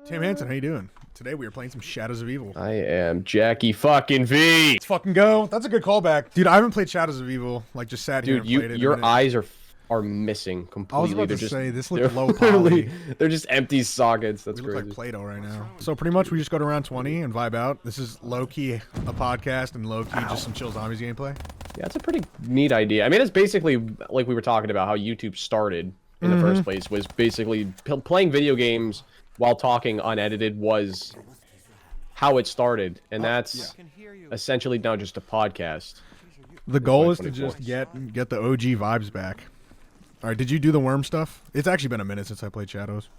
Tim Hansen, how you doing? Today we are playing some Shadows of Evil. I am Jackie fucking V. Let's fucking go. That's a good callback. Dude, I haven't played Shadows of Evil. Like, just sat here and played it. Your eyes are missing completely. I was about to say, this looks low poly. They're just empty sockets. That's crazy. Look like Play-Doh right now. So pretty much we just go to round 20 and vibe out. This is low-key a podcast and low-key just some chill zombies gameplay. Yeah, it's a pretty neat idea. I mean, it's basically like we were talking about how YouTube started in the first place, was basically playing video games while talking unedited was how it started, and that's essentially now just a podcast. The goal is to just get the OG vibes back. All right, did you do the worm stuff? It's actually been a minute since I played Shadows.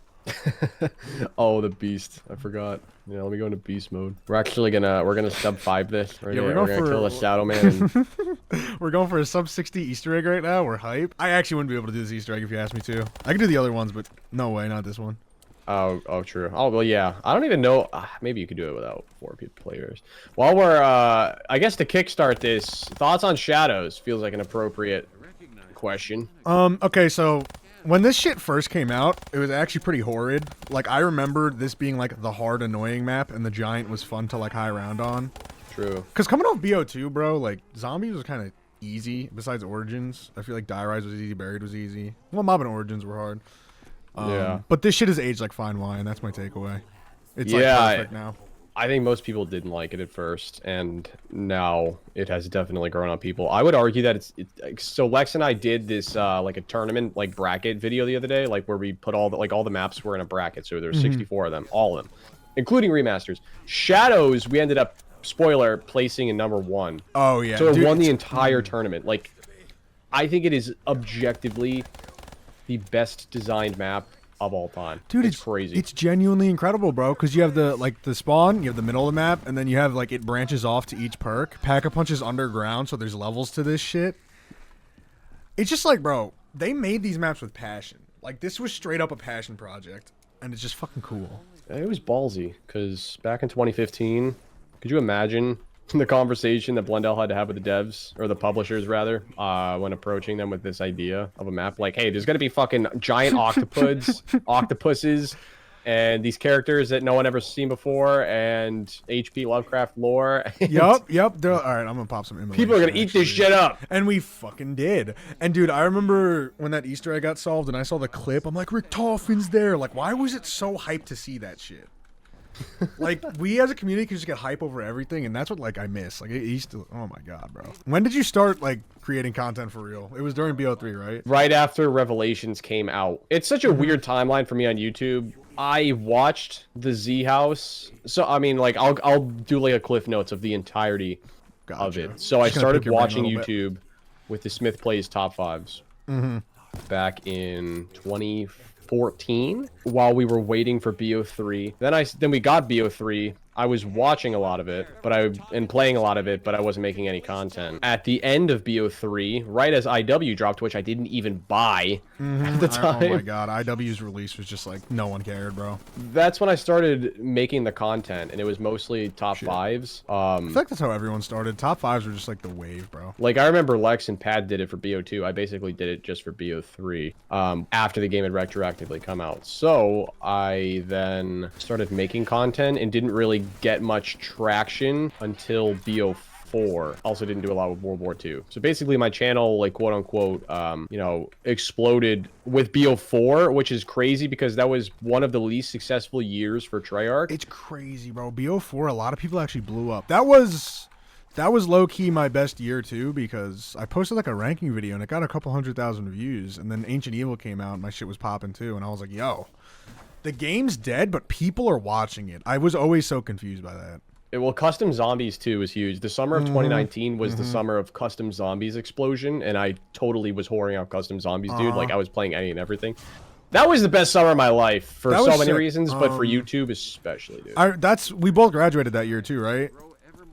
Oh, the beast! I forgot. Yeah, let me go into beast mode. We're gonna sub 5 this. Right, we're gonna kill a shadow man. We're going for a sub 60 Easter egg right now. We're hype. I actually wouldn't be able to do this Easter egg if you asked me to. I could do the other ones, but no way, not this one. Oh, true. Oh, well, yeah. I don't even know. Maybe you could do it without 4 players. While we're, I guess to kickstart this, thoughts on Shadows feels like an appropriate question. Okay, so when this shit first came out, it was actually pretty horrid. Like, I remember this being, like, the hard, annoying map, and the Giant was fun to, like, high round on. True. Because coming off BO2, bro, like, Zombies was kind of easy, besides Origins. I feel like Die Rise was easy, Buried was easy. Well, Mob and Origins were hard. Yeah. But this shit has aged like fine wine. That's my takeaway. It's like perfect now. I think most people didn't like it at first, and now it has definitely grown on people. I would argue that so Lex and I did this like a tournament like bracket video the other day, like where we put all the maps were in a bracket. So there's 64 of them, all of them, including remasters. Shadows, we ended up, spoiler, placing in #1. Oh yeah. So it won the entire tournament. Like, I think it is objectively the best designed map of all time. Dude, it's crazy. It's genuinely incredible, bro, because you have the spawn, you have the middle of the map, and then you have, like, it branches off to each perk. Pack-a-Punch is underground, so there's levels to this shit. It's just like, bro, they made these maps with passion. Like, this was straight up a passion project, and it's just fucking cool. It was ballsy, because back in 2015, could you imagine the conversation that Blundell had to have with the devs, or the publishers rather, when approaching them with this idea of a map? Like, hey, there's gonna be fucking giant octopuses, and these characters that no one ever seen before, and HP Lovecraft lore. Yep. All right, I'm gonna pop some immolation. People are gonna eat this shit up. And we fucking did. And dude, I remember when that Easter egg got solved, and I saw the clip. I'm like, Richtofin's there. Like, why was it so hyped to see that shit? Like, we as a community can just get hype over everything, and that's what, like, I miss. Like, it used to, oh my god, bro. When did you start, like, creating content for real? It was during BO3, right? Right after Revelations came out. It's such a weird timeline for me on YouTube. I watched the Z House, so I mean, like, I'll do like a cliff notes of the entirety of it. So I started watching YouTube with the Smith Plays Top 5s back in 2014 while we were waiting for BO3. Then we got BO3. I was watching a lot of it, and playing a lot of it, but I wasn't making any content. At the end of BO3, right as IW dropped, which I didn't even buy at the time. Oh my god, IW's release was just like, no one cared, bro. That's when I started making the content, and it was mostly top 5s. I feel like that's how everyone started. Top 5s were just like the wave, bro. Like, I remember Lex and Pad did it for BO2. I basically did it just for BO3 after the game had retroactively come out. So I then started making content and didn't really get much traction until BO4. Also didn't do a lot with World War II. So basically my channel, like, quote unquote, you know, exploded with BO4, which is crazy because that was one of the least successful years for Treyarch. It's crazy, bro. BO4, a lot of people actually blew up. That was low-key my best year, too, because I posted, like, a ranking video, and it got a couple 100,000 views, and then Ancient Evil came out, and my shit was popping, too, and I was like, yo, the game's dead, but people are watching it. I was always so confused by that. Well, Custom Zombies, too, was huge. The summer of 2019 was the summer of Custom Zombies explosion, and I totally was whoring out Custom Zombies, dude. Like, I was playing any and everything. That was the best summer of my life for so many reasons, but for YouTube especially, dude. We both graduated that year, too, right?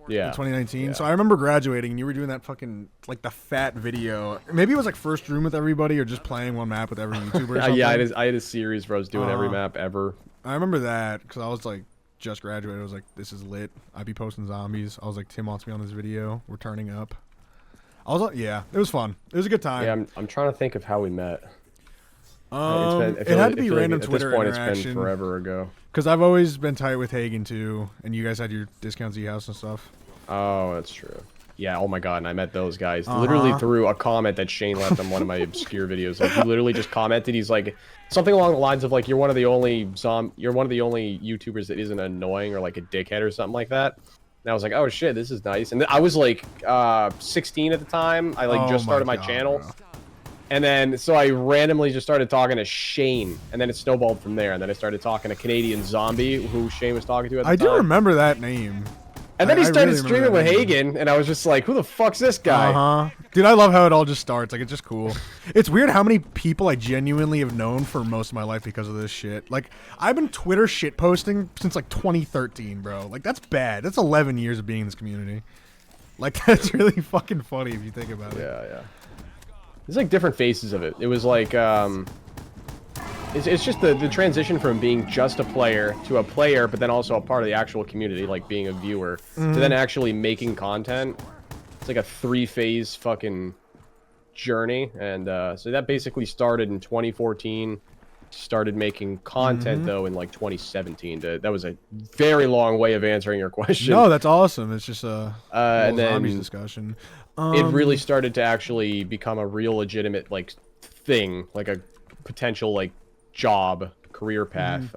Yeah. In 2019. Yeah. So I remember graduating, and you were doing that fucking, like, the fat video. Maybe it was, like, first room with everybody or just playing one map with every YouTuber or something. Yeah, I had a series where I was doing every map ever. I remember that because I was, like, just graduated. I was like, this is lit. I'd be posting zombies. I was like, Tim wants me on this video. We're turning up. I was like, yeah, it was fun. It was a good time. Yeah, I'm trying to think of how we met. It had to be random at Twitter this point interaction. it's been forever ago. Because I've always been tight with Hagen too, and you guys had your discount Z House and stuff. Oh, that's true. Yeah, oh my god, and I met those guys literally through a comment that Shane left on one of my obscure videos. Like, he literally just commented, he's like, something along the lines of like, you're one of the only YouTubers that isn't annoying or like a dickhead or something like that. And I was like, oh shit, this is nice. And I was like 16 at the time. I like just started my channel. Bro. And then, so I randomly just started talking to Shane, and then it snowballed from there. And then I started talking to Canadian Zombie, who Shane was talking to at the time. I do remember that name. And then he started streaming with Hagen, and I was just like, who the fuck's this guy? Dude, I love how it all just starts. Like, it's just cool. It's weird how many people I genuinely have known for most of my life because of this shit. Like, I've been Twitter shitposting since, like, 2013, bro. Like, that's bad. That's 11 years of being in this community. Like, that's really fucking funny if you think about it. Yeah, yeah. There's, like, different faces of it. It was, like, It's just the transition from being just a player to a player, but then also a part of the actual community, like being a viewer, to then actually making content. It's like a 3-phase fucking journey, and so that basically started in 2014. Started making content though in like 2017. That was a very long way of answering your question. No, that's awesome. It's just a and then zombies discussion. It really started to actually become a real legitimate like thing, like a potential like job career path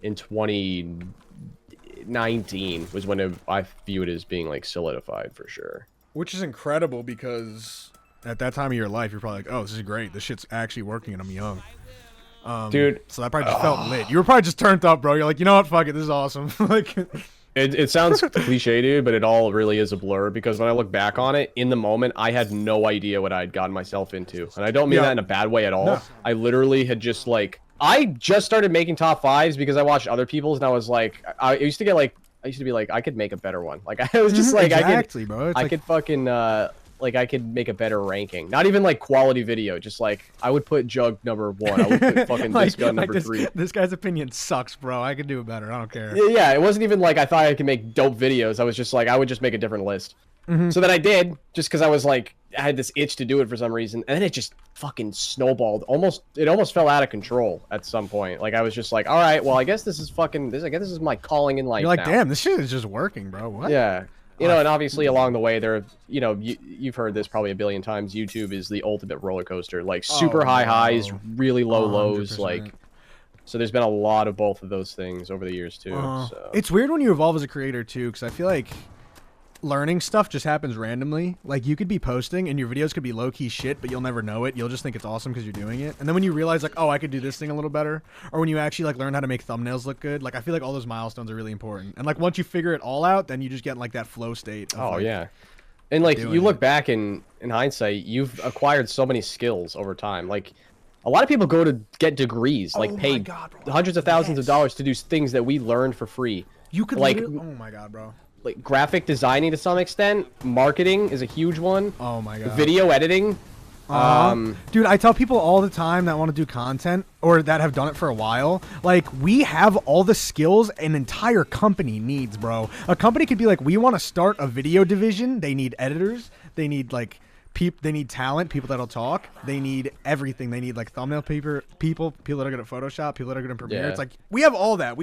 in 2019 was when I view it as being like solidified for sure, which is incredible because at that time of your life you're probably like, oh, this is great, this shit's actually working and I'm young, dude. So that probably just felt lit. You were probably just turned up, bro. You're like, you know what, fuck it, this is awesome. Like, it sounds cliche, dude, but it all really is a blur, because when I look back on it, in the moment, I had no idea what I'd gotten myself into. And I don't mean that in a bad way at all. No. I literally had just, like... I just started making top 5s because I watched other people's, and I was like... I used to be like, I could make a better one. Like, I was just like, exactly, bro. I could fucking... like, I could make a better ranking. Not even, like, quality video. Just, like, I would put Jug number 1. I would put fucking like, this gun number 3. This guy's opinion sucks, bro. I could do it better. I don't care. Yeah, it wasn't even like I thought I could make dope videos. I was just like, I would just make a different list. So then I did, just because I was like, I had this itch to do it for some reason. And then it just fucking snowballed. It almost fell out of control at some point. Like, I was just like, all right, well, I guess this is fucking... I guess this is my calling in life. You're like, now. Damn, this shit is just working, bro. What? Yeah. You know, and obviously along the way, there, you know, you've heard this probably a billion times. YouTube is the ultimate roller coaster, like super high highs, really low lows, 100%. like. So there's been a lot of both of those things over the years too. So. It's weird when you evolve as a creator too, because I feel like learning stuff just happens randomly. Like, you could be posting and your videos could be low-key shit, but you'll never know it. You'll just think it's awesome because you're doing it. And then when you realize, like, oh, I could do this thing a little better, or when you actually, like, learn how to make thumbnails look good, like, I feel like all those milestones are really important. And, like, once you figure it all out, then you just get in, like, that flow state of, like, yeah. And, like, you look back in hindsight, you've acquired so many skills over time. Like, a lot of people go to get degrees, like, pay hundreds of thousands of dollars to do things that we learned for free. You could, like, oh my god, bro. Like, graphic designing to some extent, marketing is a huge one. Oh my god. Video editing. Dude, I tell people all the time that want to do content or that have done it for a while, like, we have all the skills an entire company needs, bro. A company could be like, we want to start a video division. They need editors. They need, like, they need talent, people that'll talk. They need everything. They need, like, thumbnail people that are good at Photoshop, people that are good at Premiere. Yeah. It's like, we have all that.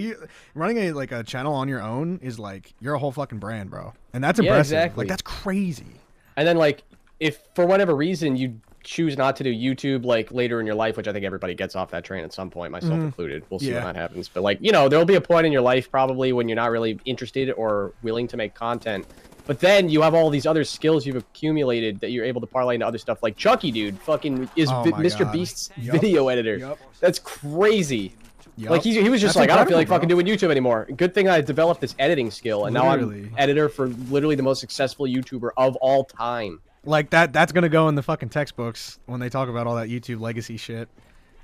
Running a channel on your own is like, you're a whole fucking brand, bro. And that's impressive. Exactly. Like, that's crazy. And then, like, if for whatever reason you choose not to do YouTube, like, later in your life, which I think everybody gets off that train at some point, myself included. We'll see when that happens. But, like, you know, there'll be a point in your life probably when you're not really interested or willing to make content. But then you have all these other skills you've accumulated that you're able to parlay into other stuff. Like Chucky, dude, fucking is Mr. Beast's video editor. That's crazy. Like, he was just like, I don't feel like fucking doing YouTube anymore. Good thing I developed this editing skill, and now I'm editor for literally the most successful YouTuber of all time. Like, that's gonna go in the fucking textbooks when they talk about all that YouTube legacy shit.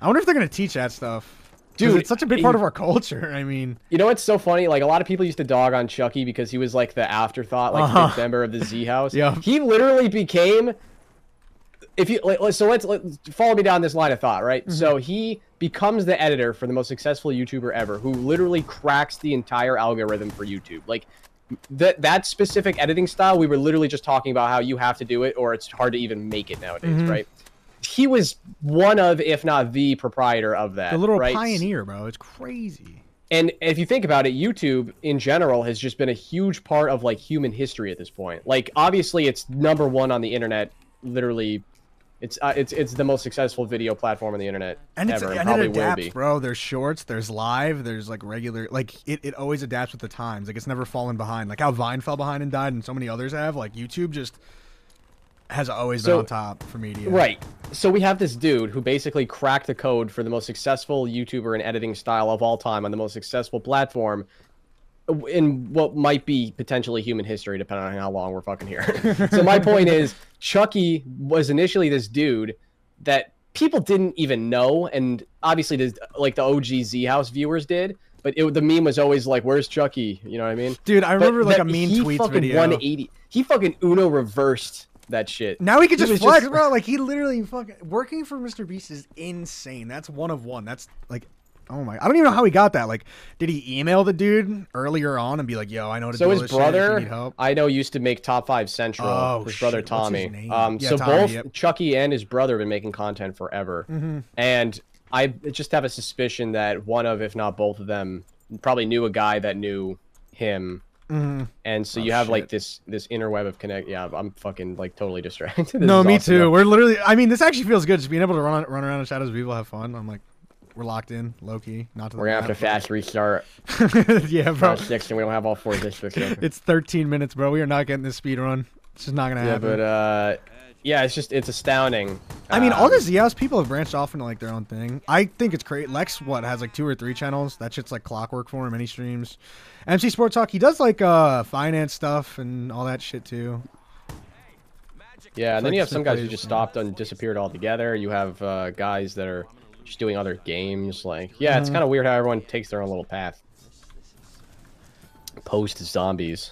I wonder if they're gonna teach that stuff. Dude, it's such a big part of our culture. I mean, you know what's so funny? Like, a lot of people used to dog on Chucky because he was like the afterthought, like the big member of the Z House. Yeah, he literally became. If you so let's follow me down this line of thought, right? So he becomes the editor for the most successful YouTuber ever, who literally cracks the entire algorithm for YouTube. Like, that specific editing style, we were literally just talking about how you have to do it or it's hard to even make it nowadays, right? he was one of, if not the proprietor of that. The little right? pioneer, bro. It's crazy. And if you think about it, YouTube in general has just been a huge part of like human history at this point. Like obviously it's #1 on the internet. Literally, it's the most successful video platform on the internet ever, and probably it adapts, will be. bro. There's shorts, there's live, there's like regular, like it always adapts with the times. Like it's never fallen behind. Like how Vine fell behind and died, and so many others have. Like YouTube just has always been on top for media. Right. So we have this dude who basically cracked the code for the most successful YouTuber and editing style of all time on the most successful platform in what might be potentially human history, depending on how long we're fucking here. So my point is, Chucky was initially this dude that people didn't even know, and obviously like the OG Z House viewers did, but the meme was always like, "Where's Chucky?" You know what I mean? Dude, I remember like a mean tweets video. 180. He fucking Uno reversed that shit. Now he could just flex, bro. Like he literally fucking working for Mr. Beast is insane. That's one of one. That's like, oh my, I don't even know how he got that. Like, did he email the dude earlier on and be like, "Yo, I know how to do this shit if you need help." I know used to make Top 5 Central. Oh, his brother shit. Tommy. What's his name? So Tommy, both yep. Chucky and his brother have been making content forever, and I just have a suspicion that one of, if not both of them, probably knew a guy that knew him. And so you have like this interweb of connect. Yeah, I'm fucking like totally distracted. No, me too. We're literally. I mean, this actually feels good. Just being able to run around in shadows of people, have fun. I'm like, we're locked in, low key. Not to. We're gonna have to fast restart. Yeah, bro. And we don't have all 4 districts. It's 13 minutes, bro. We are not getting this speed run. It's just not gonna happen. Yeah, but yeah, it's astounding. I mean, all the Z-House people have branched off into like their own thing. I think it's great. Lex, has like 2 or 3 channels. That shit's like clockwork for him. Any streams. MC Sports Talk, he does like finance stuff and all that shit too. Yeah, and then you have some guys who just stopped and disappeared altogether. You have guys that are just doing other games. Like, yeah, it's kind of weird how everyone takes their own little path. Post zombies.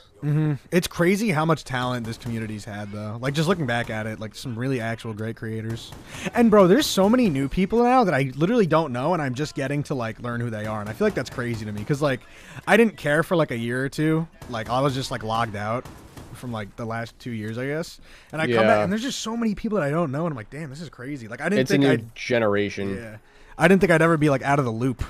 It's crazy how much talent this community's had, though. Like, just looking back at it, like, some really actual great creators. And, bro, there's so many new people now that I literally don't know, and I'm just getting to, like, learn who they are. And I feel like that's crazy to me, because, like, I didn't care for, like, a year or two. Like, I was just, like, logged out from, like, the last 2 years, I guess. And I come back, and there's just so many people that I don't know, and I'm like, damn, this is crazy. Like, I didn't think It's a new generation. Yeah. I didn't think I'd ever be, like, out of the loop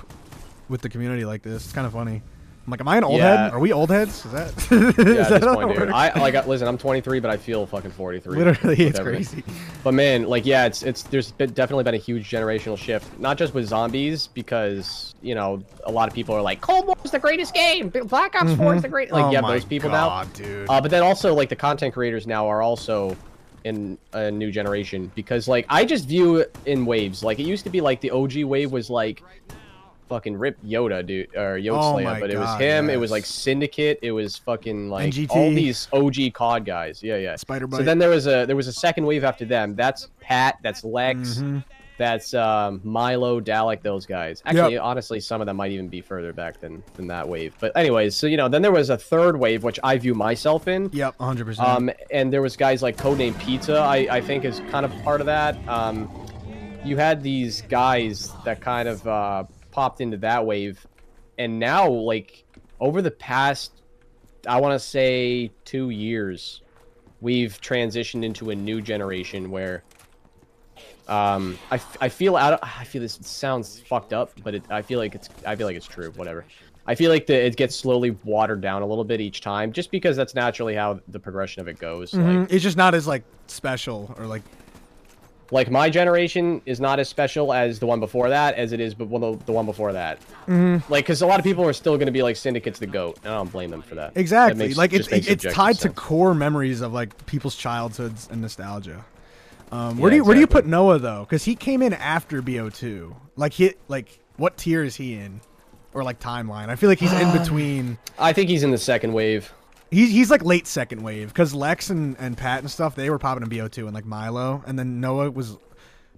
with the community like this. It's kind of funny. I'm like, am I an old head? Are we old heads? Is that? Yeah, at this point, dude. Listen, I'm 23, but I feel fucking 43. Literally, it's crazy. But man, like, yeah, there's definitely been a huge generational shift, not just with zombies, because you know a lot of people are like, Cold War's the greatest game, Black Ops 4 is the greatest. Like, you have those people now. Dude. But then also like the content creators now are also in a new generation, because like I just view it in waves. Like it used to be like the OG wave was like fucking Rip Yoda, dude, or Yoda but it was him. Yes. It was like Syndicate. It was fucking like NGT. All these OG COD guys. Yeah. Spider-Bite. So then there was a second wave after them. That's Pat. That's Lex. That's Milo, Dalek. Those guys. Actually, honestly, some of them might even be further back than that wave. But anyways, so you know, then there was a third wave, which I view myself in. Yep, 100%. And there was guys like Codename Pizza. I think is kind of part of that. You had these guys that kind of popped into that wave, and now like over the past, I want to say 2 years, we've transitioned into a new generation where I feel this sounds fucked up, but I feel like it's true. Whatever. I feel like it gets slowly watered down a little bit each time, just because that's naturally how the progression of it goes. Like, it's just not as like special or like my generation is not as special as the one before that as it is, but the one before that. Like, because a lot of people are still going to be like, Syndicate's the GOAT, and I don't blame them for that. Exactly. Like it's tied to core memories of like people's childhoods and nostalgia. Where do you put Noah though? Because he came in after BO2. Like what tier is he in, or like timeline? I feel like he's in between. I think he's in the second wave. He's like late second wave, because Lex and Pat and stuff, they were popping in BO2, and like Milo, and then Noah was,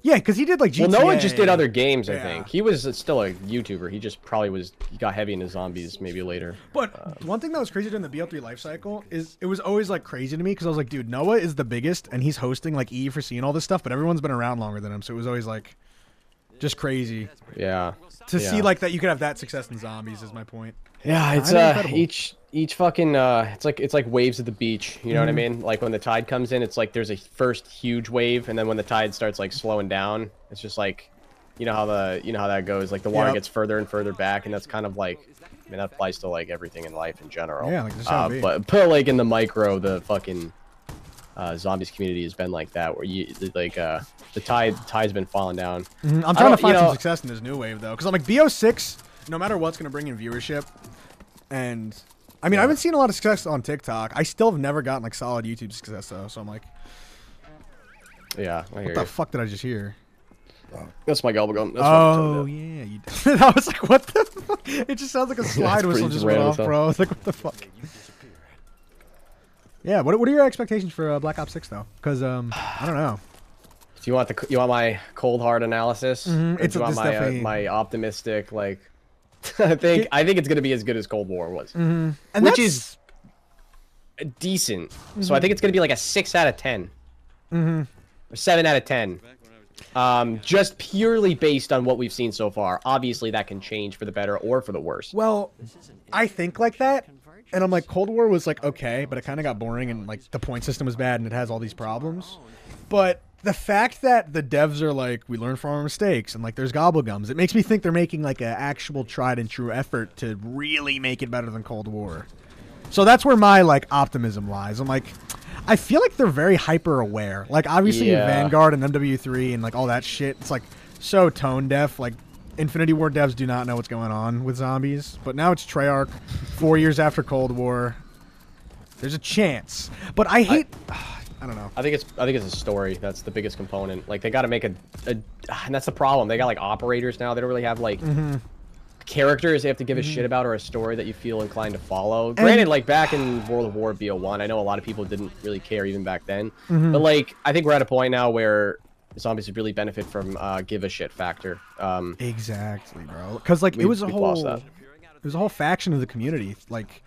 because he did like GTA. Well, Noah just did other games, I think. He was still a YouTuber. He just probably he got heavy into zombies maybe later. But one thing that was crazy during the BO3 life cycle is it was always like crazy to me, because I was like, dude, Noah is the biggest, and he's hosting like E4C and all this stuff, but everyone's been around longer than him, so it was always like Just crazy. Yeah. To see like that you could have that success in zombies is my point. Yeah, it's each fucking it's like waves at the beach, you know what I mean? Like when the tide comes in, it's like there's a first huge wave, and then when the tide starts like slowing down, it's just like, you know how that goes. Like the water gets further and further back, and that's kind of like, I mean, that applies to like everything in life in general. Yeah, like this how it be. But like in the micro, the fucking zombies community has been like that, where you like the tide's been falling down. I'm trying to find some success in this new wave though, because I'm like BO6, no matter what's gonna bring in viewership, and I mean I haven't seen a lot of success on TikTok. I still have never gotten like solid YouTube success though, so I'm like, yeah. What the fuck did I just hear? That's my gobble gum. That's oh yeah, you did. I was like, what the fuck? It just sounds like a slide whistle just went off, bro. I was like, what the fuck? Yeah, what are your expectations for Black Ops 6 though? Because I don't know. Do you want my cold hard analysis? It's my optimistic like. I think it's gonna be as good as Cold War was, and which is decent. So I think it's gonna be like a 6 out of 10, or 7 out of 10. Just purely based on what we've seen so far. Obviously, that can change for the better or for the worse. Well, I think like that, and I'm like, Cold War was like okay, but it kind of got boring, and like the point system was bad, and it has all these problems. But the fact that the devs are like, we learn from our mistakes, and like there's gobblegums, it makes me think they're making like an actual tried and true effort to really make it better than Cold War. So that's where my like optimism lies. I'm like, I feel like they're very hyper aware. Like obviously Vanguard and MW3 and like all that shit, it's like so tone deaf. Like Infinity War devs do not know what's going on with zombies, but now it's Treyarch, 4 years after Cold War. There's a chance, but I hate. I don't know. I think it's a story. That's the biggest component. Like they got to make and that's the problem. They got like operators now. They don't really have like characters they have to give a shit about or a story that you feel inclined to follow. Granted, like back in World of War BO1, I know a lot of people didn't really care even back then. But like I think we're at a point now where zombies would really benefit from give a shit factor. Exactly, bro. Because like it was a whole faction of the community. Like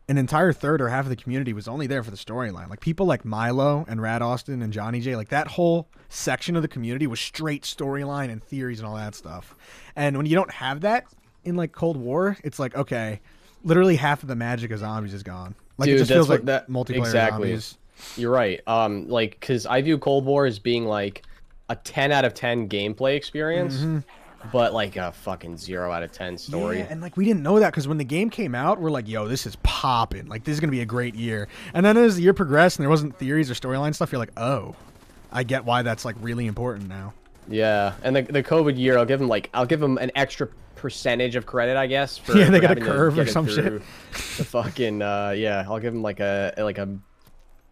an entire third or half of the community was only there for the storyline. Like people like Milo and Rad Austin and Johnny J, like that whole section of the community was straight storyline and theories and all that stuff. And when you don't have that in like Cold War, it's like, okay, literally half of the magic of zombies is gone. Like dude, it just feels like that multiplayer zombies. You're right. Like, cause I view Cold War as being like a 10 out of 10 gameplay experience. But like a fucking 0 out of 10 story. Yeah, and like we didn't know that because when the game came out, we're like, yo, this is popping. Like this is gonna be a great year. And then as the year progressed and there wasn't theories or storyline stuff, you're like, oh, I get why that's like really important now. Yeah, and the COVID year, I'll give them an extra percentage of credit, I guess. For, yeah, they got a curve or some shit. The fucking yeah, I'll give them like a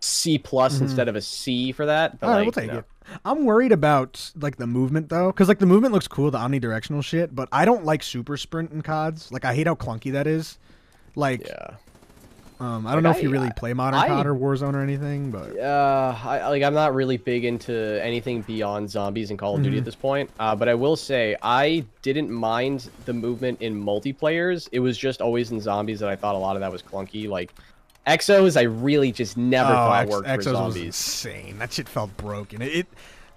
C plus instead of a C for that. But all right, like, we'll take it. I'm worried about like the movement though, because like the movement looks cool, the omnidirectional shit, but I don't like super sprint in CODs. Like I hate how clunky that is. Like, yeah. I don't know if you really play Modern COD or Warzone or anything, but I'm not really big into anything beyond zombies and Call of Duty at this point. But I will say I didn't mind the movement in multiplayers. It was just always in zombies that I thought a lot of that was clunky. Like Exos, I really just never thought worked for zombies. Was insane. That shit felt broken. It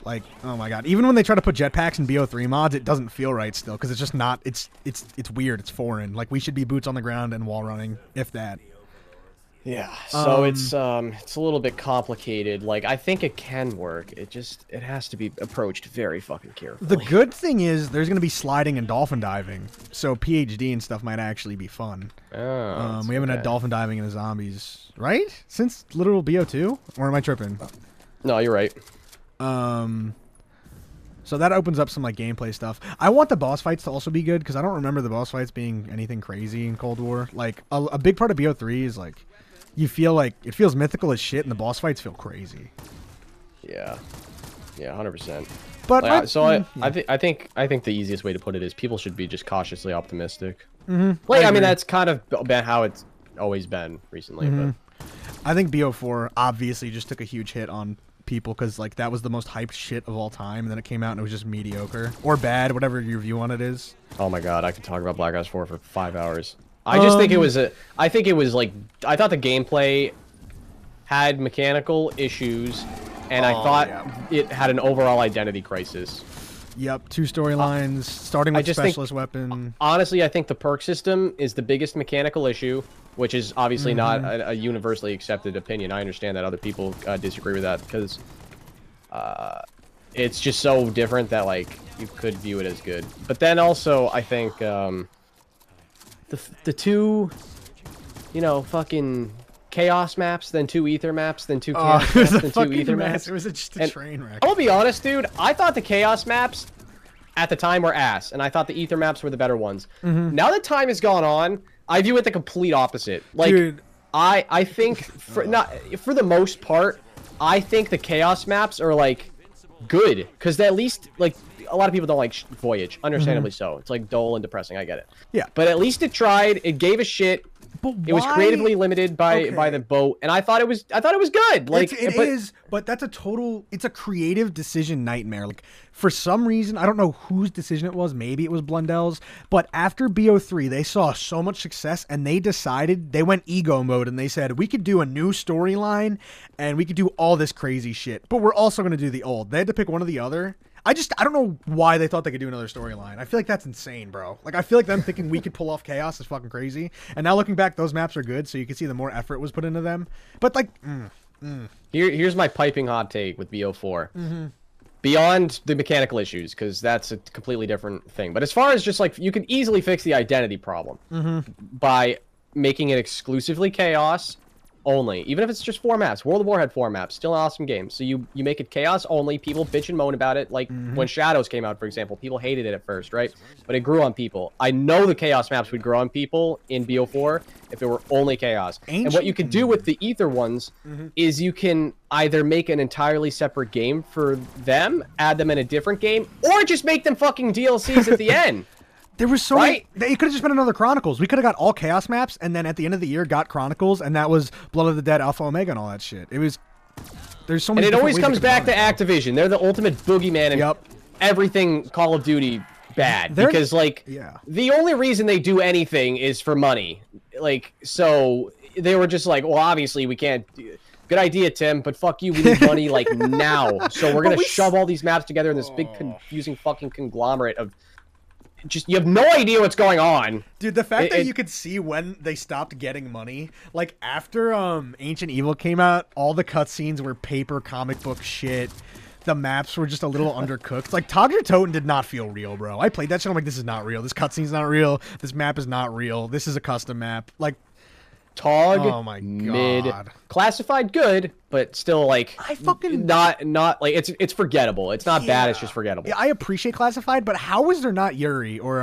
like, oh my god. Even when they try to put jetpacks and BO3 mods, it doesn't feel right still because it's just not. It's weird. It's foreign. Like we should be boots on the ground and wall running, if that. Yeah. So it's a little bit complicated. Like I think it can work. It has to be approached very fucking carefully. The good thing is there's gonna be sliding and dolphin diving, so PhD and stuff might actually be fun. Oh, we haven't had dolphin diving in the zombies, right? Since literal BO2? Or am I tripping? No, you're right. So that opens up some like gameplay stuff. I want the boss fights to also be good because I don't remember the boss fights being anything crazy in Cold War. Like a big part of BO3 is like you feel like it feels mythical as shit, and the boss fights feel crazy. Yeah, 100%. But like, I think the easiest way to put it is people should be just cautiously optimistic. Like I mean that's kind of been how it's always been recently. But I think BO4 obviously just took a huge hit on people because like that was the most hyped shit of all time, and then it came out and it was just mediocre or bad, whatever your view on it is. Oh my god, I could talk about Black Ops 4 for 5 hours. I just think it was I thought the gameplay had mechanical issues, and I thought it had an overall identity crisis. Yep, 2 storylines, starting with specialist weapon. Honestly, I think the perk system is the biggest mechanical issue, which is obviously not a universally accepted opinion. I understand that other people disagree with that because it's just so different that like you could view it as good. But then also, I think the 2, you know, fucking chaos maps, then 2 ether maps, then 2 chaos maps, then 2 ether maps. It was just a train wreck. I'll be honest, dude. I thought the chaos maps at the time were ass, and I thought the ether maps were the better ones. Now that time has gone on, I view it the complete opposite. Like, dude. I think for the most part, I think the chaos maps are like good because at least like a lot of people don't like Voyage, understandably so. It's like dull and depressing. I get it. Yeah. But at least it tried. It gave a shit. But it was creatively limited by the boat, and I thought it was good. Like it is, but that's it's a creative decision nightmare. Like for some reason, I don't know whose decision it was. Maybe it was Blundell's. But after BO3, they saw so much success, and they went ego mode, and they said we could do a new storyline, and we could do all this crazy shit. But we're also going to do the old. They had to pick one or the other. I don't know why they thought they could do another storyline. I feel like that's insane, bro. Like, I feel like them thinking we could pull off Chaos is fucking crazy. And now looking back, those maps are good, so you can see the more effort was put into them. But, like, Here's my piping hot take with BO4. Beyond the mechanical issues, because that's a completely different thing. But as far as just, like, you can easily fix the identity problem by making it exclusively Chaos only, even if it's just 4 maps. World of War had 4 maps, still an awesome game. So you make it Chaos only. People bitch and moan about it, like when Shadows came out, for example. People hated it at first, right? But it grew on people. I know the Chaos maps would grow on people in BO4 if it were only Chaos. And what you can do with the Ether ones is you can either make an entirely separate game for them, add them in a different game, or just make them fucking DLCs at the end. There was so many. It could have just been another Chronicles. We could have got all Chaos maps, and then at the end of the year, got Chronicles, and that was Blood of the Dead, Alpha Omega, and all that shit. It was. There's so many. And it always comes back to Activision. They're the ultimate boogeyman in everything Call of Duty bad. Because like, the only reason they do anything is for money. Like, so they were just like, well, obviously we can't. Good idea, Tim, but fuck you. We need money like now. So we're gonna shove all these maps together in this big, confusing fucking conglomerate of. Just you have no idea what's going on, dude. The fact that you could see when they stopped getting money, like after Ancient Evil came out, all the cutscenes were paper comic book shit. The maps were just a little undercooked. Like Togger Toten did not feel real, bro. I played that shit. I'm like, this is not real. This cutscene's not real. This map is not real. This is a custom map. Like. Tog, oh my mid, God. Classified good, but still like I fucking not like it's forgettable. It's not bad. It's just forgettable. Yeah, I appreciate Classified, but how is there not Yuri or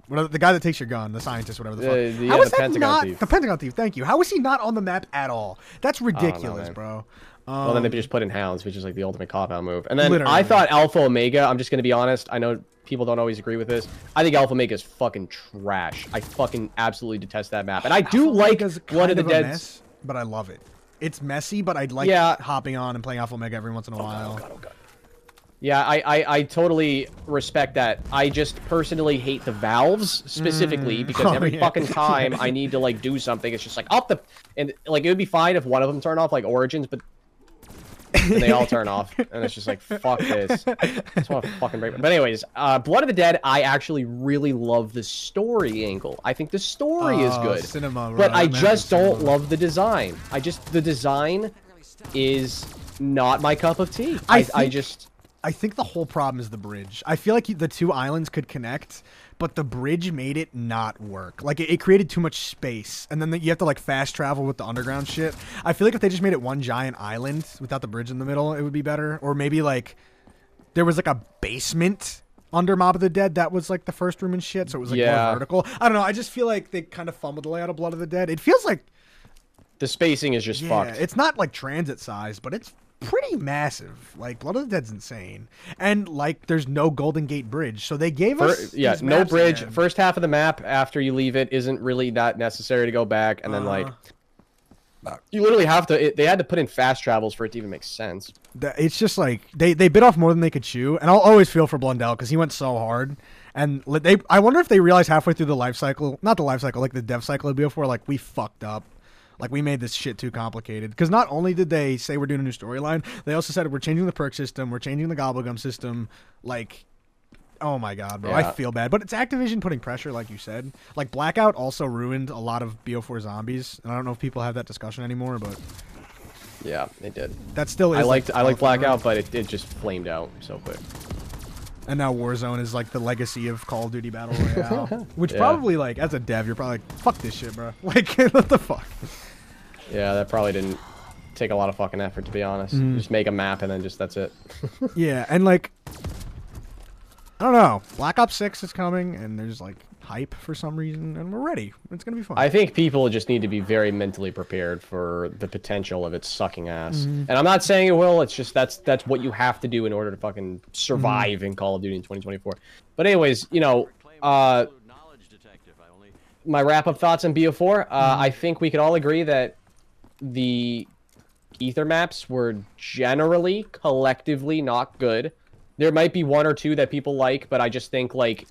the guy that takes your gun, the scientist, whatever the fuck? How is that not the Pentagon Thief? Thank you. How is he not on the map at all? That's ridiculous, bro. Well, then they just put in Hounds, which is like the ultimate cop-out move. And then I thought Alpha Omega. I'm just gonna be honest. I know people don't always agree with this. I think Alpha Omega is fucking trash. I fucking absolutely detest that map. And I do like Blood of the Dead, but I love it. It's messy, but I like hopping on and playing Alpha Omega every once in a while. God. Yeah, I totally respect that. I just personally hate the valves specifically because every fucking time I need to like do something, it's just like and like it would be fine if one of them turned off like Origins, but and they all turn off, and it's just like fuck this. I just want to fucking break. But anyways, Blood of the Dead, I actually really love the story angle. I think the story is good, but I just don't love the design. The design is not my cup of tea. I think the whole problem is the bridge. I feel like the 2 islands could connect, but the bridge made it not work. Like, it created too much space, and then you have to, like, fast travel with the underground shit. I feel like if they just made it one giant island without the bridge in the middle, it would be better. Or maybe, like, there was, like, a basement under Mob of the Dead that was, like, the first room and shit, so it was, like, more vertical. I don't know. I just feel like they kind of fumbled the layout of Blood of the Dead. It feels like... the spacing is just fucked. It's not, like, transit size, but it's pretty massive. Like, Blood of the Dead's insane. And, like, there's no Golden Gate Bridge. So they gave us no bridge. Again. First half of the map after you leave it isn't really that necessary to go back. And then, like, you literally have to... they had to put in fast travels for it to even make sense. It's just, like, they bit off more than they could chew. And I'll always feel for Blundell because he went so hard. And I wonder if they realized halfway through the life cycle... not the life cycle, like the dev cycle of BO4, like, we fucked up. Like, we made this shit too complicated. Because not only did they say we're doing a new storyline, they also said we're changing the perk system, we're changing the Gobblegum system. Like, Oh my god, bro. Yeah. I feel bad. But it's Activision putting pressure, like you said. Like, Blackout also ruined a lot of BO4 zombies. And I don't know if people have that discussion anymore, but... Yeah, it did. That still is... I liked like Blackout, but it just flamed out so quick. And now Warzone is, like, the legacy of Call of Duty Battle Royale. Which Yeah. probably, like, as a dev, you're probably like, fuck this shit, bro. Like, what the fuck? Yeah, that probably didn't take a lot of fucking effort, to be honest. Just make a map and then just that's it. Yeah, and, like... I don't know. Black Ops 6 is coming, and there's, like, hype for some reason, and we're ready. It's gonna be fun. I think people just need to be very mentally prepared for the potential of it sucking ass. And I'm not saying it will. It's just that's what you have to do in order to fucking survive in Call of Duty in 2024. But anyways, you know, my wrap-up thoughts on BO4. I think we could all agree that the Ether maps were generally, collectively not good. There might be one or two that people like, but I just think, like,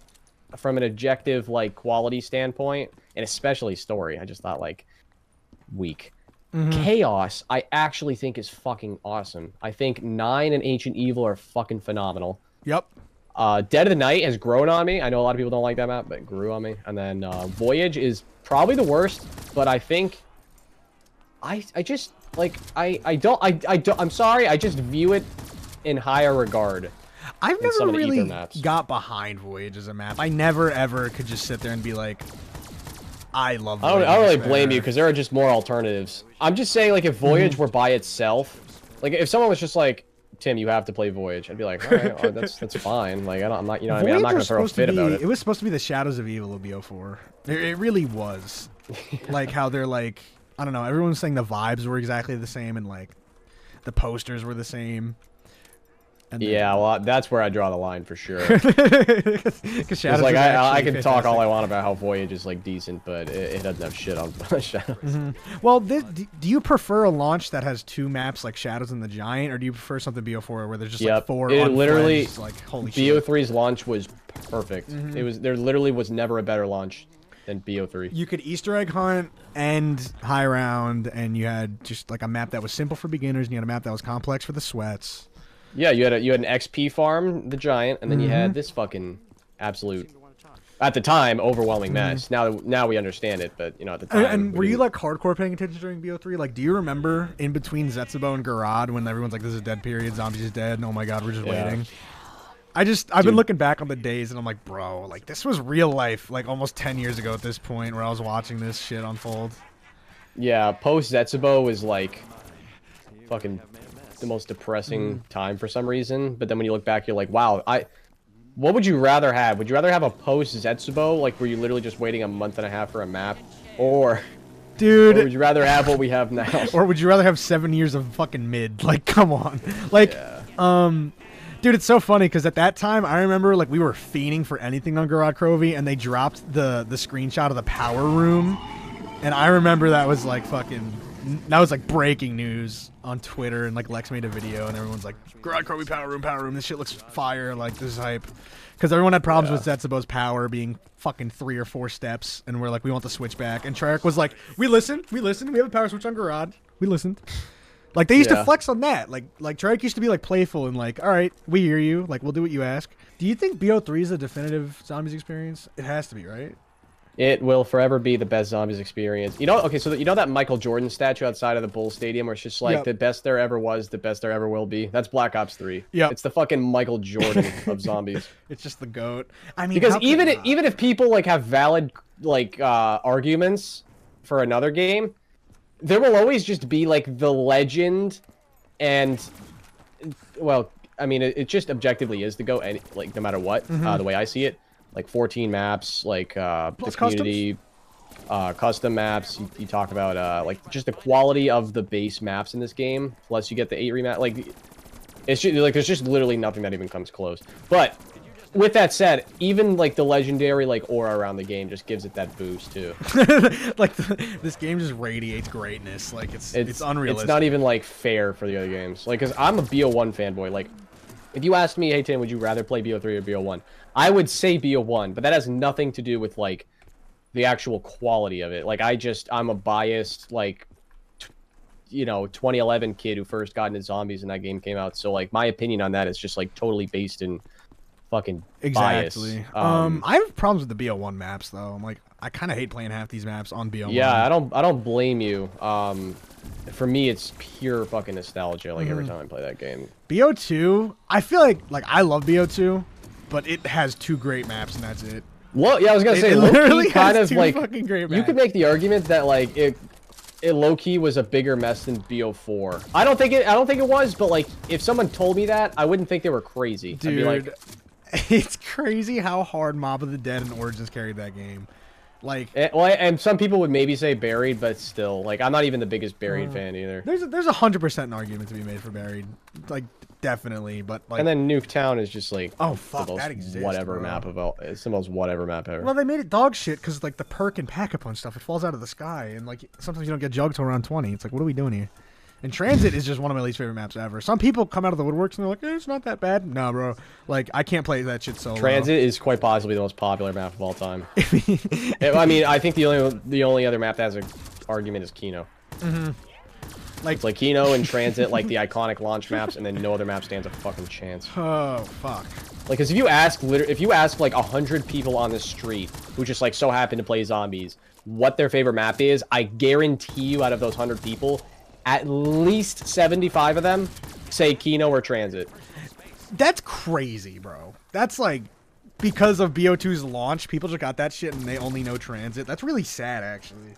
from an objective, like, quality standpoint, and especially story, I just thought, like, weak. Chaos, I actually think is fucking awesome. I think 9 and Ancient Evil are fucking phenomenal. Yep. Dead of the Night has grown on me. I know a lot of people don't like that map, but it grew on me. And then Voyage is probably the worst, but I think I just, like, I'm sorry, I just view it in higher regard. I've never some of the Ether really maps. got behind Voyage as a map. I never, ever could just sit there and be like, I love Voyage. I don't really blame you, because there are just more alternatives. I'm just saying, like, if Voyage were by itself, like, if someone was just like, Tim, you have to play Voyage, I'd be like, all right, well, that's fine. Like, I'm not, you know what I mean? I'm not going to throw a fit about it. It was supposed to be the Shadows of Evil of BO4. It really was. Like, how they're like, I don't know, everyone was saying the vibes were exactly the same, and, like, the posters were the same. And Yeah, well, that's where I draw the line for sure. Because Shadows like I can talk all I want about how Voyage is like decent, but it doesn't have shit on Shadows. Well, do you prefer a launch that has 2 maps like Shadows and the Giant, or do you prefer something BO4 where there's just like 4? It literally, like, holy shit. BO3's launch was perfect. There literally was never a better launch than BO3. You could Easter egg hunt and high round, and you had just like a map that was simple for beginners, and you had a map that was complex for the sweats. Yeah, you had an XP farm, the Giant, and then you had this fucking absolute, at the time, overwhelming mess. Now we understand it, but you know at the time. And were you like hardcore paying attention during BO3? Like, do you remember in between Zetsubo and Garad when everyone's like, "This is a dead period, Zombies is dead," and oh my god, we're just waiting. I've been looking back on the days, and I'm like, bro, like this was real life, like almost 10 years ago at this point, where I was watching this shit unfold. Yeah, post Zetsubo was like fucking the most depressing time for some reason, but then when you look back, you're like, wow, what would you rather have? Would you rather have a post Zetsubo, like where you're literally just waiting a month and a half for a map, or dude, or would you rather have what we have now? Or would you rather have 7 years of fucking mid? Like, come on, like, dude, it's so funny because at that time I remember like we were fiending for anything on Garad Crovey, and they dropped the screenshot of the power room, and I remember that was like breaking news on Twitter, and like Lex made a video, and everyone's like, Garad Crovey power room, this shit looks fire, like this is hype, because everyone had problems with Zetsubo's power being fucking 3 or 4 steps, and we're like, we want the switch back, and Treyarch was like, we listened, we have a power switch on Garad, we listened. Like, they used to flex on that. Like Treyarch used to be, like, playful and, like, all right, we hear you. Like, we'll do what you ask. Do you think BO3 is a definitive Zombies experience? It has to be, right? It will forever be the best Zombies experience. You know, okay, so you know that Michael Jordan statue outside of the Bulls Stadium where it's just like the best there ever was, the best there ever will be? That's Black Ops 3. Yeah. It's the fucking Michael Jordan of zombies. It's just the GOAT. I mean, because even if people, like, have valid, like, arguments for another game, there will always just be, like, the legend, and, well, I mean, it just objectively is the GOAT, and, like, no matter what, the way I see it. Like, 14 maps, like, the community, custom maps, you talk about, like, just the quality of the base maps in this game, plus you get the 8 remap, like, it's just, like, there's just literally nothing that even comes close. But, with that said, even, like, the legendary, like, aura around the game just gives it that boost, too. Like, this game just radiates greatness. Like, it's unrealistic. It's not even, like, fair for the other games. Like, because I'm a BO1 fanboy. Like, if you asked me, hey, Tim, would you rather play BO3 or BO1? I would say BO1, but that has nothing to do with, like, the actual quality of it. Like, I'm a biased, like, you know, 2011 kid who first got into zombies and that game came out. So, like, my opinion on that is just, like, totally based in fucking Exactly. bias. I have problems with the BO1 maps though. I'm like, I kind of hate playing half these maps on BO1. Yeah, I don't blame you. For me, it's pure fucking nostalgia. Like every time I play that game. BO2, I feel like I love BO2, but it has 2 great maps and that's it. Well, yeah, I was gonna say, It low-key literally kind has of 2 like fucking great you maps. could make the argument that like it low key was a bigger mess than BO4. I don't think it was, but like if someone told me that, I wouldn't think they were crazy. Dude, I'd be like, it's crazy how hard Mob of the Dead and Origins carried that game. Like, and some people would maybe say Buried, but still, like I'm not even the biggest Buried fan either. there's 100% an argument to be made for Buried, like definitely, but like. And then Nuketown is just like Oh fuck, the most that exists. whatever bro. map of all. It's the most whatever map ever. Well, they made it dog shit because like the perk and pack-a-punch stuff, it falls out of the sky, and like sometimes you don't get jugged till around 20. It's like, what are we doing here? And Transit is just one of my least favorite maps ever. Some people come out of the woodworks and they're like, it's not that bad. No, bro. Like, I can't play that shit solo. Transit is quite possibly the most popular map of all time. I mean, I think the only other map that has an argument is Kino. Like, It's like Kino and Transit, like the iconic launch maps, and then no other map stands a fucking chance. oh, fuck. Like, cause if you ask like 100 people on the street who just like so happen to play zombies what their favorite map is, I guarantee you out of those 100 people, at least 75 of them say Kino or Transit. That's crazy, bro. That's like, because of BO2's launch, people just got that shit and they only know Transit. That's really sad, actually.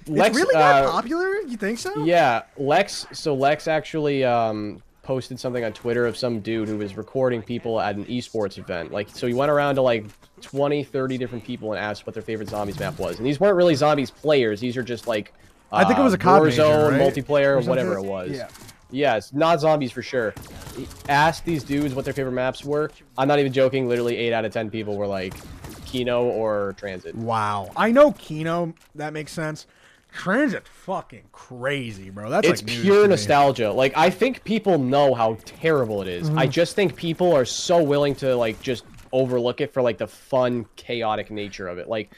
Lex, it's really that popular? You think so? Yeah, Lex actually posted something on Twitter of some dude who was recording people at an esports event. Like, so he went around to like 20, 30 different people and asked what their favorite zombies map was. And these weren't really zombies players. These are just like I think it was a COD major, Warzone, right? multiplayer, or whatever it was. Yeah. Yeah, it's not zombies for sure. He asked these dudes what their favorite maps were. I'm not even joking. Literally 8 out of 10 people were like Kino or Transit. Wow. I know Kino. That makes sense. Transit fucking crazy, bro. That's It's like news pure to me. nostalgia. Like, I think people know how terrible it is. I just think people are so willing to like just overlook it for like the fun, chaotic nature of it. Like,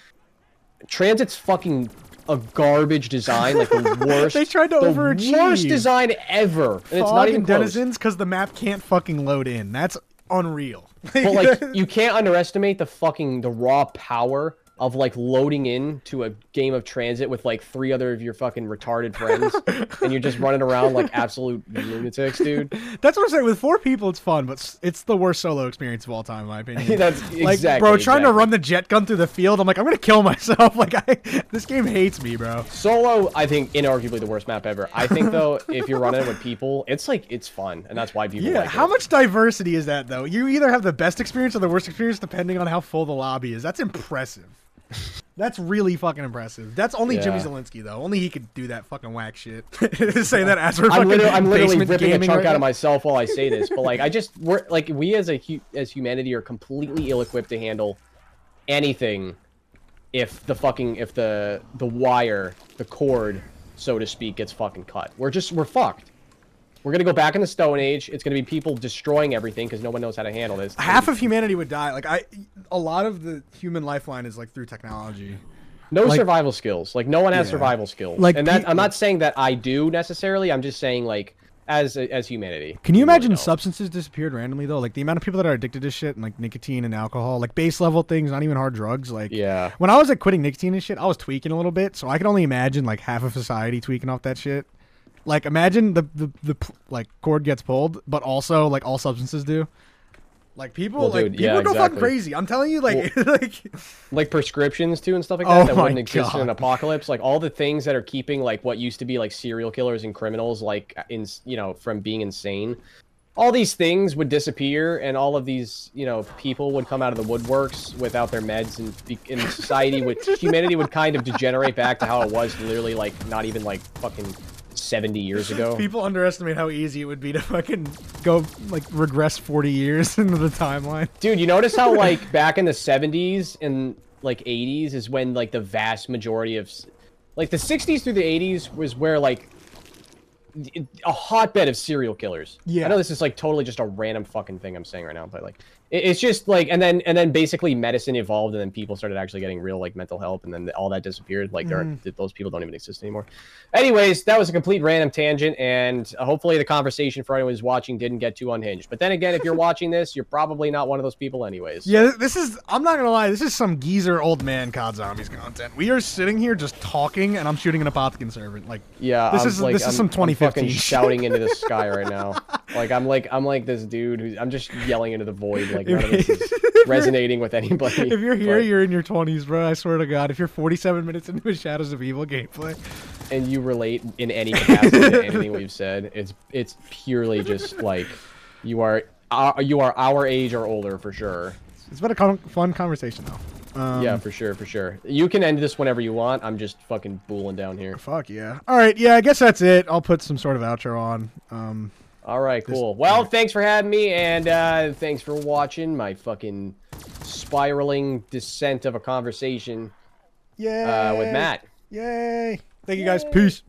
Transit's fucking a garbage design, like the worst. They tried to overachieve. The worst design ever, and it's Fog not even and close. Denizens because the map can't fucking load in. That's unreal. But like, you can't underestimate the raw power of like loading in to a game of Transit with like 3 other of your fucking retarded friends, and you're just running around like absolute lunatics, dude. That's what I'm saying. With 4 people, it's fun, but it's the worst solo experience of all time, in my opinion. That's like, exactly. bro, trying to run the jet gun through the field, I'm like, I'm gonna kill myself. Like, this game hates me, bro. Solo, I think, inarguably the worst map ever. I think though, if you're running with people, it's like it's fun, and that's why people Yeah, like how it. much diversity is that though? You either have the best experience or the worst experience, depending on how full the lobby is. That's impressive. That's really fucking impressive. That's only Jimmy Yeah. Zielinski though. Only he could do that fucking whack shit. Say that as we're I'm fucking literally basement ripping a gaming chunk right out now. of myself while I say this, but like we as humanity are completely ill-equipped to handle anything if the wire, the cord, so to speak, gets fucking cut. We're fucked. We're gonna go back in the Stone Age. It's gonna be people destroying everything because no one knows how to handle this. Half of humanity would die. Like a lot of the human lifeline is like through technology. No like- survival skills. Like no one has Yeah. survival skills. Like, and that I'm not saying that I do necessarily. I'm just saying like as humanity. Can you we really imagine don't. substances disappeared randomly though? Like the amount of people that are addicted to shit and like nicotine and alcohol, like base level things, not even hard drugs. Like Yeah. when I was like quitting nicotine and shit, I was tweaking a little bit, so I can only imagine like half of society tweaking off that shit. Like imagine the like cord gets pulled, but also like all substances do. Like people, Well, like dude, people yeah, go fucking exactly. crazy. I'm telling you, like Like prescriptions too and stuff like Oh that that my wouldn't exist in an God. apocalypse. Like all the things that are keeping like what used to be like serial killers and criminals like from being insane. All these things would disappear, and all of these people would come out of the woodworks without their meds, and society would humanity would kind of degenerate back to how it was literally like not even like fucking 70 years ago. people underestimate how easy it would be to fucking go like regress 40 years into the timeline. Dude, you notice how like back in the 70s and like 80s is when like the vast majority of like the 60s through the 80s was where like a hotbed of serial killers. Yeah. I know this is like totally just a random fucking thing I'm saying right now, but like It's just like, and then basically medicine evolved, and then people started actually getting real like mental help, and then all that disappeared. Like those people don't even exist anymore. Anyways, that was a complete random tangent, and hopefully the conversation for anyone who's watching didn't get too unhinged. But then again, if you're watching this, you're probably not one of those people anyways. Yeah, this is, I'm not gonna lie, this is some geezer old man COD Zombies content. We are sitting here just talking, and I'm shooting an Apothecary servant. Like, yeah, this is some 2015 I'm fucking shouting into the sky right now. Like I'm like this dude who's, I'm just yelling into the void. Like none of this is resonating with anybody. If you're here, you're in your 20s, bro. I swear to God. If you're 47 minutes into a Shadows of Evil gameplay, and you relate in any capacity to anything we've said, it's purely just like you are our age or older for sure. It's been a fun conversation though. Yeah, for sure. You can end this whenever you want. I'm just fucking booling down here. Fuck yeah. All right, yeah, I guess that's it. I'll put some sort of outro on. All right, cool. Well, thanks for having me, and thanks for watching my fucking spiraling descent of a conversation Yay. with Matt. Yay. Thank you guys. Peace.